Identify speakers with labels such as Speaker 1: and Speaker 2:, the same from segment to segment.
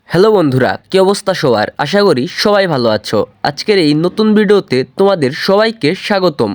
Speaker 1: Hello বন্ধুরা, কি অবস্থা সবার? আশা করি সবাই ভালো আছো। আজকের এই নতুন ভিডিওতে তোমাদের সবাইকে স্বাগতম।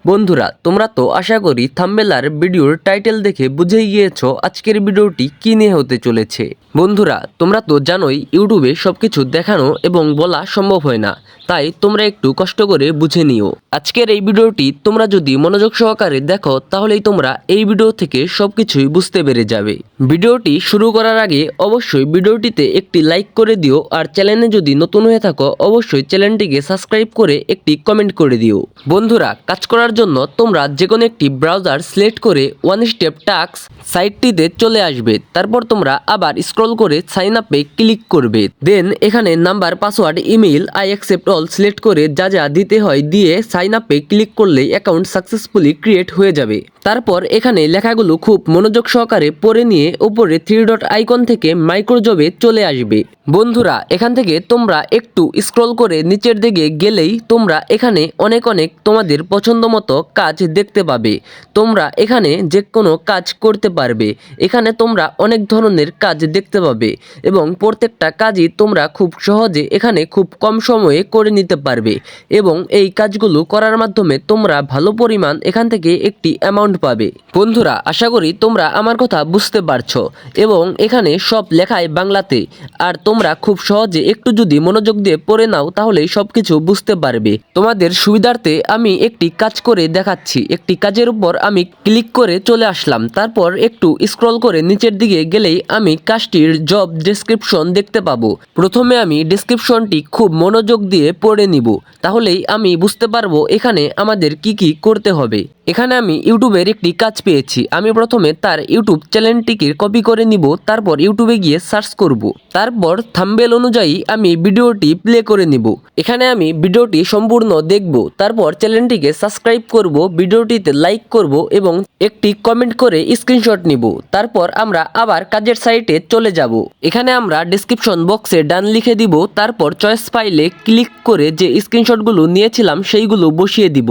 Speaker 1: বন্ধুরা, তোমরা তো আশা করি থাম্বনেল আর ভিডিওর টাইটেল দেখে বুঝেই গিয়েছো আজকের ভিডিওটি কী নিয়ে হতে চলেছে। বন্ধুরা, তোমরা তো জানোই ইউটিউবে সব কিছু দেখানো এবং বলা সম্ভব হয় না, তাই তোমরা একটু কষ্ট করে বুঝে নিও। আজকের এই ভিডিওটি তোমরা যদি মনোযোগ সহকারে দেখো তাহলেই তোমরা এই ভিডিও থেকে সব কিছুই বুঝতে পেরে যাবে। ভিডিওটি শুরু করার আগে অবশ্যই ভিডিওটিতে একটি লাইক করে দিও, আর চ্যানেলে যদি নতুন হয়ে থাকো অবশ্যই চ্যানেলটিকে সাবস্ক্রাইব করে একটি কমেন্ট করে দিও। বন্ধুরা, কাজ করার জন্য তোমরা যে কোনো একটি ব্রাউজার সিলেক্ট করে ওয়ান স্টেপ টাস্ক সাইটটিতে চলে আসবে। তারপর তোমরা আবার স্ক্রল করে সাইন আপে ক্লিক করবে। দেন এখানে number, password, email, I accept all select করে যা যা দিতে হয় দিয়ে সাইন আপে ক্লিক করলেই অ্যাকাউন্ট সাকসেসফুলি ক্রিয়েট হয়ে যাবে। তারপর এখানে লেখাগুলো খুব মনোযোগ সহকারে পড়ে নিয়ে উপরে 3 ডট আইকন থেকে মাইক্রোজবে চলে আসবে। বন্ধুরা, এখান থেকে তোমরা একটু স্ক্রল করে নিচের দিকে গেলেই তোমরা এখানে অনেক তোমাদের পছন্দ মতো কাজ দেখতে পাবে। তোমরা এখানে যে কোনো কাজ করতে পারবে। এখানে তোমরা অনেক ধরনের কাজ দেখতে পাবে এবং প্রত্যেকটা কাজই তোমরা খুব সহজে এখানে খুব কম সময়ে করে নিতে পারবে এবং এই কাজগুলো করার মাধ্যমে তোমরা ভালো পরিমাণ এখান থেকে একটি অ্যামাউন্ট পাবে। বন্ধুরা, আশা করি তোমরা আমার কথা বুঝতে পারছো এবং এখানে সব লেখায় বাংলাতে, আর তোমরা খুব সহজে একটু যদি মনোযোগ দিয়ে পড়ে নাও তাহলেই সব কিছু বুঝতে পারবে। তোমাদের সুবিধার্থে আমি একটি কাজ করে দেখাচ্ছি। একটি কাজের উপর আমি ক্লিক করে চলে আসলাম। তারপর একটু স্ক্রল করে নিচের দিকে গেলেই আমি কাজটির জব ডেসক্রিপশন দেখতে পাবো। প্রথমে আমি ডেসক্রিপশনটি খুব মনোযোগ দিয়ে পড়ে নিব, তাহলেই আমি বুঝতে পারবো এখানে আমাদের কি কি করতে হবে। এখানে আমি ইউটিউবের একটি কাজ পেয়েছি। আমি প্রথমে তার ইউটিউব চ্যানেলটিকে কপি করে নিব, তারপর ইউটিউবে গিয়ে সার্চ করব। তারপর থাম্বনেল অনুযায়ী আমি ভিডিওটি প্লে করে নিব। এখানে আমি ভিডিওটি সম্পূর্ণ দেখব, তারপর চ্যানেলটিকে সাবস্ক্রাইব করব, ভিডিওটিতে লাইক করব এবং একটি কমেন্ট করে স্ক্রিনশট নিব। তারপর আমরা আবার কাজের সাইটে চলে যাব। এখানে আমরা ডেসক্রিপশন বক্সে ডান লিখে দিব, তারপর চয়েস ফাইলে ক্লিক করে যে স্ক্রিনশটগুলো নিয়েছিলাম সেইগুলো বসিয়ে দিব।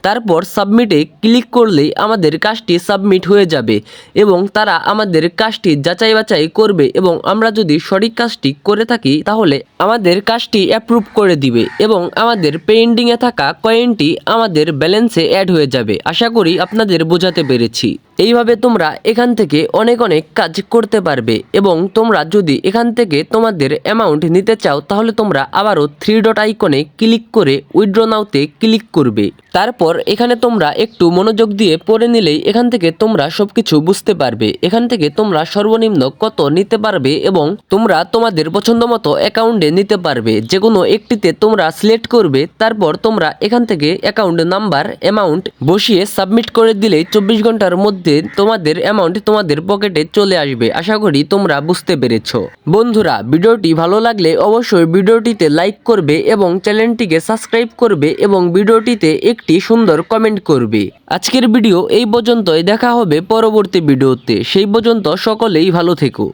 Speaker 1: তারপর সাবমিটে ক্লিক করলেই আমাদের কাজটি সাবমিট হয়ে যাবে এবং তারা আমাদের কাজটি যাচাই বাছাই করবে এবং আমরা যদি সঠিক কাজটি করে থাকি তাহলে আমাদের কাজটি অ্যাপ্রুভ করে দিবে এবং আমাদের পেন্ডিংয়ে থাকা কয়েনটি আমাদের ব্যালেন্সে অ্যাড হয়ে যাবে। আশা করি আপনাদের বোঝাতে পেরেছি। এইভাবে তোমরা এখান থেকে অনেক কাজ করতে পারবে এবং তোমরা যদি এখান থেকে তোমাদের অ্যামাউন্ট নিতে চাও তাহলে তোমরা আবারও 3 ডট আইকনে ক্লিক করে উইথড্র নাওতে ক্লিক করবে। তারপর এখানে তোমরা একটু মনোযোগ দিয়ে পড়ে নিলেই এখান থেকে তোমরা সবকিছু বুঝতে পারবে। এখান থেকে তোমরা সর্বনিম্ন কত নিতে পারবে এবং তোমরা তোমাদের পছন্দ মতো অ্যাকাউন্টে নিতে পারবে। যে কোনো একটিতে তোমরা সিলেক্ট করবে, তারপর তোমরা এখান থেকে অ্যাকাউন্ট নাম্বার, অ্যামাউন্ট বসিয়ে সাবমিট করে দিলেই 24 ঘন্টার মধ্যে তোমাদের অ্যামাউন্ট তোমাদের পকেটে চলে আসবে। আশা করি তোমরা বুঝতে পেরেছো। বন্ধুরা, ভিডিওটি ভালো লাগলে অবশ্যই ভিডিওটিতে লাইক করবে এবং চ্যানেলটিকে সাবস্ক্রাইব করবে এবং ভিডিওটিতে একটি সুন্দর কমেন্ট করবে। আজকের ভিডিও এই পর্যন্তই। দেখা হবে পরবর্তী ভিডিওতে। সেই পর্যন্ত সকলেই ভালো থেকো।